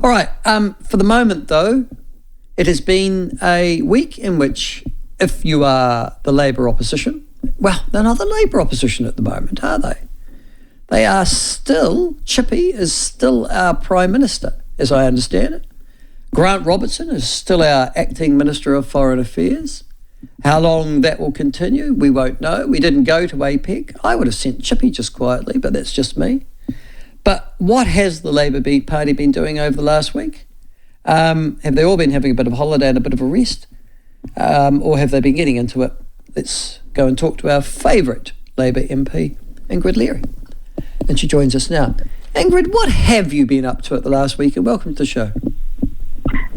All right. For the moment, though, it has been a week in which, if you are the Labour opposition, well, they're not the Labour opposition at the moment, are they? They are still, Chippy is still our Prime Minister, as I understand it. Grant Robertson is still our Acting Minister of Foreign Affairs. How long that will continue, we won't know. We didn't go to APEC. I would have sent Chippy just quietly, but that's just me. But what has the Labour Party been doing over the last week? Have they all been having a bit of a holiday and a bit of a rest? Or have they been getting into it? Let's go and talk to our favourite Labour MP, Ingrid Leary. And she joins us now. Ingrid, what have you been up to at the last week? And welcome to the show.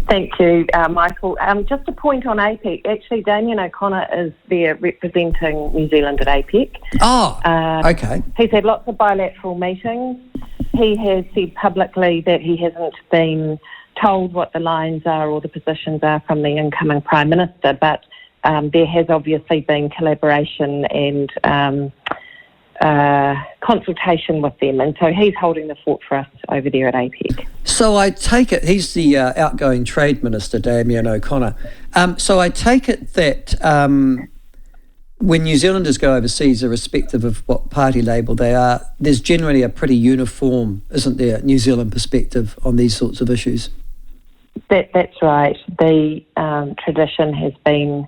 Thank you, Michael. Just a point on APEC. Actually, Damien O'Connor is there representing New Zealand at APEC. Oh, okay. He's had lots of bilateral meetings. He has said publicly that he hasn't been told what the lines are or the positions are from the incoming Prime Minister, but there has obviously been collaboration and consultation with them, and so he's holding the fort for us over there at APEC. So I take it, he's the outgoing Trade Minister, Damien O'Connor. So I take it that when New Zealanders go overseas, irrespective of what party label they are, there's generally a pretty uniform, isn't there, New Zealand perspective on these sorts of issues? That's right. The tradition has been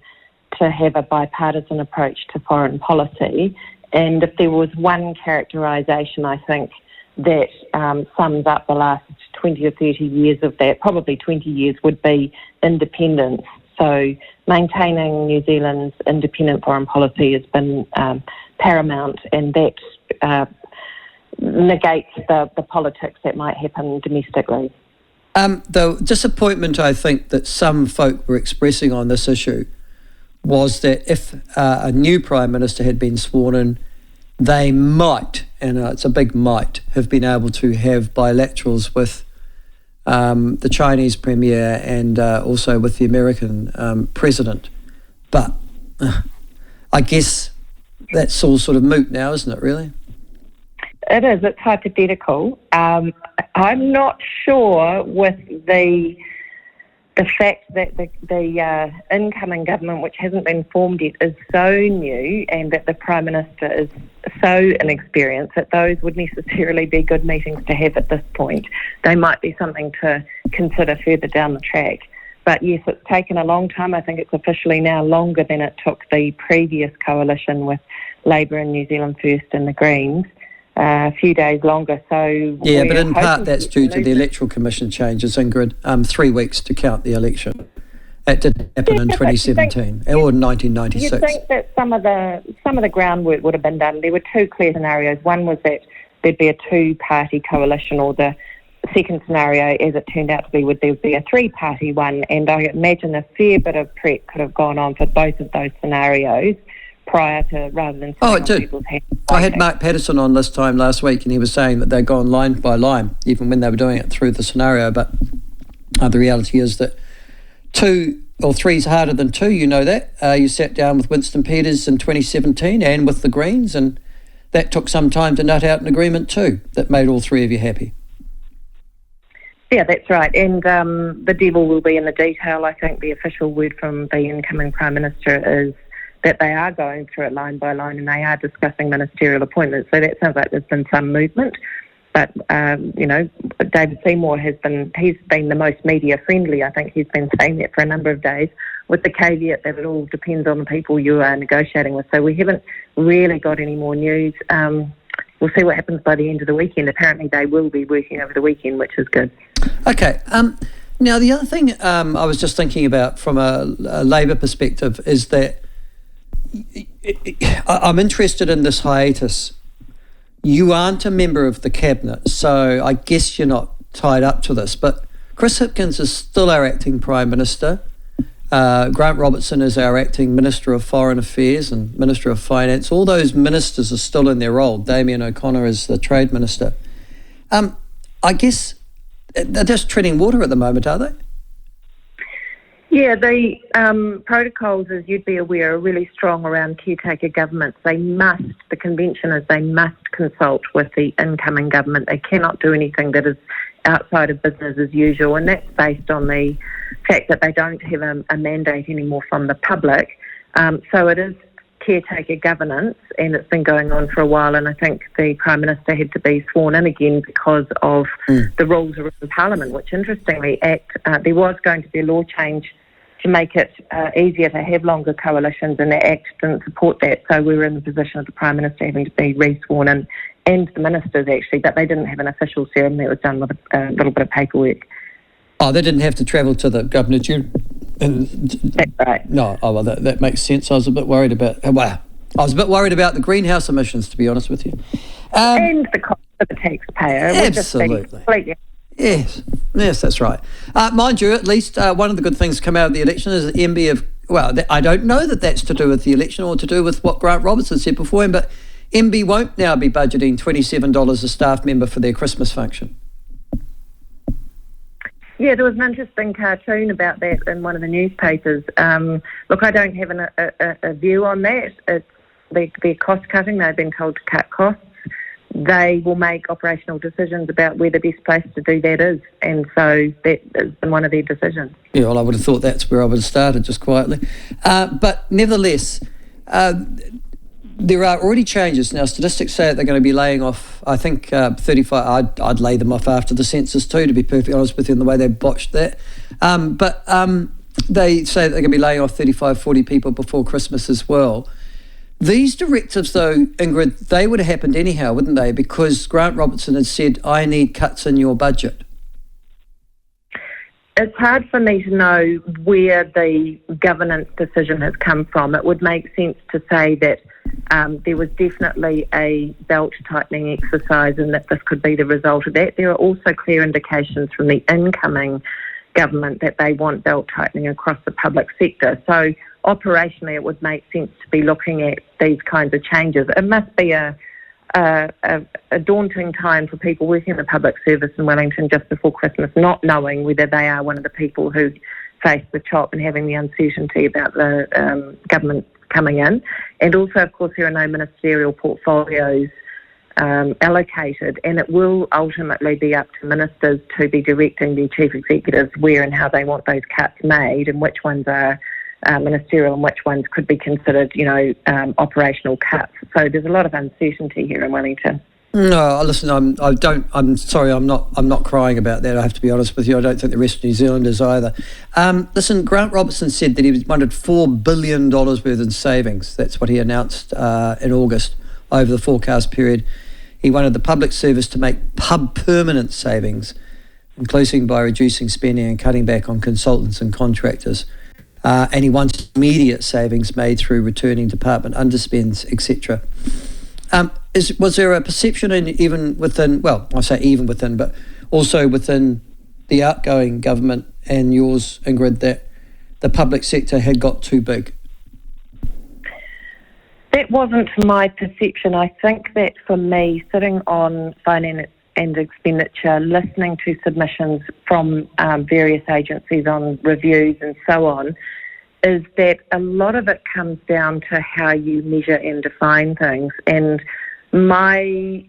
to have a bipartisan approach to foreign policy, and if there was one characterisation, I think, that sums up the last 20 or 30 years of that, probably 20 years, would be independence. So maintaining New Zealand's independent foreign policy has been paramount, and that negates the politics that might happen domestically. The disappointment, I think, that some folk were expressing on this issue was that if a new Prime Minister had been sworn in, they might, and it's a big might, have been able to have bilaterals with the Chinese Premier and also with the American President. But I guess that's all sort of moot now, isn't it, really? It is. It's hypothetical. I'm not sure with the fact that the incoming government, which hasn't been formed yet, is so new, and that the Prime Minister is so inexperienced, that those would necessarily be good meetings to have at this point. They might be something to consider further down the track. But yes, it's taken a long time. I think it's officially now longer than it took the previous coalition with Labour and New Zealand First and the Greens. A few days longer. So yeah, but in part that's due to the Electoral Commission changes, Ingrid. 3 weeks to count the election. That didn't happen in 2017 or in 1996. You think that some of the groundwork would have been done? There were two clear scenarios. One was that there'd be a two-party coalition, or the second scenario, as it turned out to be, would there be a three-party one. And I imagine a fair bit of prep could have gone on for both of those scenarios prior to, rather than people's hands. I had Mark Patterson on this time last week, and he was saying that they'd gone line by line, even when they were doing it through the scenario. But the reality is that 2 or 3 is harder than 2, you know that. You sat down with Winston Peters in 2017 and with the Greens, and that took some time to nut out an agreement too that made all 3 of you happy. Yeah, that's right. And the devil will be in the detail. I think the official word from the incoming Prime Minister is that they are going through it line by line, and they are discussing ministerial appointments. So that sounds like there's been some movement. But, David Seymour he's been the most media friendly. I think he's been saying that for a number of days, with the caveat that it all depends on the people you are negotiating with. So we haven't really got any more news. We'll see what happens by the end of the weekend. Apparently they will be working over the weekend, which is good. Okay. Now, the other thing I was just thinking about from a Labour perspective is that I'm interested in this hiatus. You aren't a member of the cabinet, so I guess you're not tied up to this, but Chris Hipkins is still our acting Prime Minister. Grant Robertson is our acting Minister of Foreign Affairs and Minister of Finance. All those ministers are still in their role. Damien O'Connor is the Trade Minister. I guess they're just treading water at the moment, are they? Yeah, the protocols, as you'd be aware, are really strong around caretaker governments. The convention is they must consult with the incoming government. They cannot do anything that is outside of business as usual, and that's based on the fact that they don't have a mandate anymore from the public. So it is caretaker governance, and it's been going on for a while, and I think the Prime Minister had to be sworn in again because of the rules around Parliament, which interestingly there was going to be a law change to make it easier to have longer coalitions, and the Act didn't support that, so we were in the position of the Prime Minister having to be re-sworn in, and the ministers actually, but they didn't have an official ceremony. It was done with a little bit of paperwork. Oh, they didn't have to travel to the Governor General? That's right. No, well, that makes sense. I was a bit worried about the greenhouse emissions, to be honest with you. And the cost of the taxpayer. Absolutely. Yes, that's right. Mind you, at least one of the good things come out of the election is that MB I don't know that that's to do with the election or to do with what Grant Robertson said before him, but MB won't now be budgeting $27 a staff member for their Christmas function. Yeah, there was an interesting cartoon about that in one of the newspapers. Look, I don't have a view on that. It's they're cost cutting. They've been told to cut costs. They will make operational decisions about where the best place to do that is, and so that has been one of their decisions. Yeah, well, I would have thought that's where I would have started, just quietly. But nevertheless, there are already changes. Now, statistics say that they're going to be laying off, I think, 35. I'd lay them off after the census too, to be perfectly honest with you, in the way they botched that. But they say that they're going to be laying off 35, 40 people before Christmas as well. These directives, though, Ingrid, they would have happened anyhow, wouldn't they? Because Grant Robertson had said, I need cuts in your budget. It's hard for me to know where the governance decision has come from. It would make sense to say that there was definitely a belt-tightening exercise and that this could be the result of that. There are also clear indications from the incoming government that they want belt-tightening across the public sector. So operationally, it would make sense to be looking at these kinds of changes. It must be a daunting time for people working in the public service in Wellington just before Christmas, not knowing whether they are one of the people who face the chop and having the uncertainty about the government coming in. And also, of course, there are no ministerial portfolios allocated, and it will ultimately be up to ministers to be directing their chief executives where and how they want those cuts made, and which ones are ministerial and which ones could be considered, operational cuts. So there's a lot of uncertainty here in Wellington. No, listen, I'm sorry, I'm not crying about that. I have to be honest with you. I don't think the rest of New Zealand is either. Listen, Grant Robertson said that he wanted $4 billion worth in savings. That's what he announced in August over the forecast period. He wanted the public service to make permanent savings, including by reducing spending and cutting back on consultants and contractors. And he wants immediate savings made through returning department underspends, etc. Was there a perception even within, well, I say even within, but also within the outgoing government and yours, Ingrid, that the public sector had got too big? That wasn't my perception. I think that for me, sitting on finance and expenditure, listening to submissions from various agencies on reviews and so on, is that a lot of it comes down to how you measure and define things. And my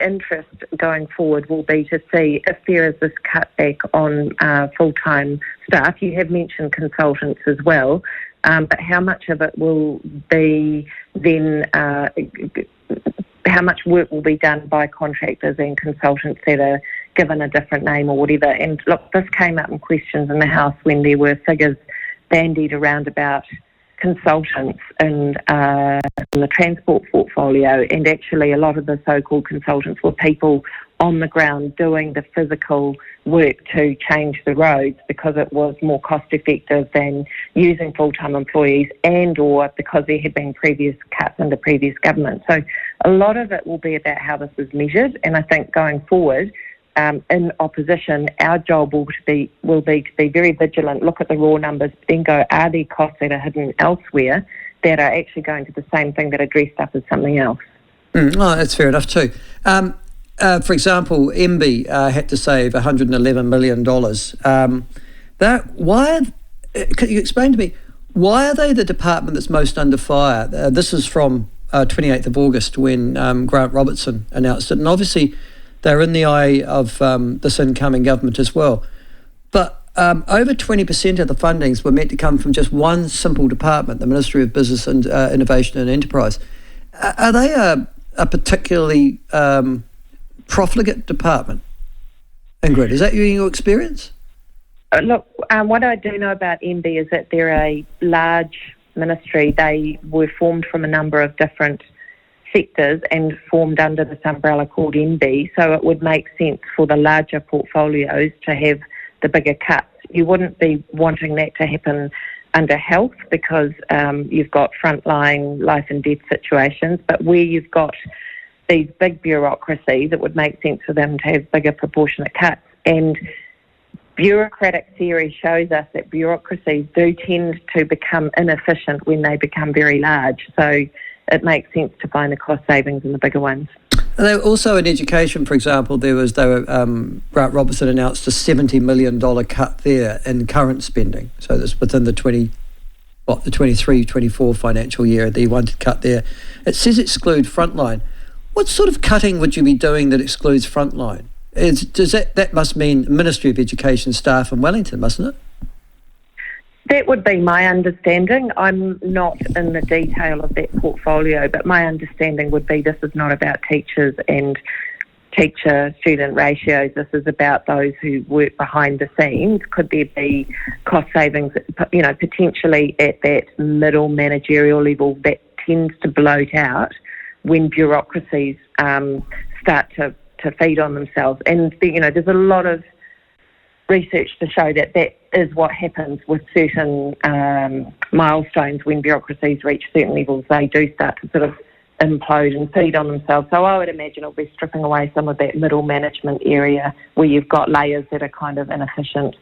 interest going forward will be to see if there is this cutback on full-time staff. You have mentioned consultants as well, but how much of it will be then, how much work will be done by contractors and consultants that are given a different name or whatever. And look, this came up in questions in the House when there were figures bandied around about consultants in the transport portfolio, and actually a lot of the so-called consultants were people on the ground doing the physical work to change the roads because it was more cost effective than using full-time employees, and or because there had been previous cuts under previous government. So a lot of it will be about how this is measured, and I think going forward, in opposition, our job will be to be very vigilant, look at the raw numbers, then go, are there costs that are hidden elsewhere that are actually going to the same thing that are dressed up as something else? Oh, that's fair enough too. For example, MB had to save $111 million. Could you explain to me, why are they the department that's most under fire? This is from 28th of August when Grant Robertson announced it. And obviously They're in the eye of this incoming government as well. But over 20% of the fundings were meant to come from just one simple department, the Ministry of Business and Innovation and Enterprise. Are they a particularly profligate department? Ingrid, is that your experience? Look, what I do know about MB is that they're a large ministry. They were formed from a number of different sectors and formed under this umbrella called MB, so it would make sense for the larger portfolios to have the bigger cuts. You wouldn't be wanting that to happen under health because you've got frontline life and death situations, but where you've got these big bureaucracies, it would make sense for them to have bigger proportionate cuts. And bureaucratic theory shows us that bureaucracies do tend to become inefficient when they become very large. So it makes sense to find the cost savings in the bigger ones. And they were also in education, for example, Grant Robertson announced a $70 million cut there in current spending. So that's within the 23-24 financial year, they wanted to cut there. It says exclude frontline. What sort of cutting would you be doing that excludes frontline? That must mean Ministry of Education staff in Wellington, mustn't it? That would be my understanding. I'm not in the detail of that portfolio, but my understanding would be this is not about teachers and teacher-student ratios. This is about those who work behind the scenes. Could there be cost savings, potentially at that middle managerial level that tends to bloat out when bureaucracies start to feed on themselves? And, there's a lot of research to show that is what happens with certain milestones. When bureaucracies reach certain levels, they do start to sort of implode and feed on themselves. So I would imagine it'll be stripping away some of that middle management area where you've got layers that are kind of inefficient.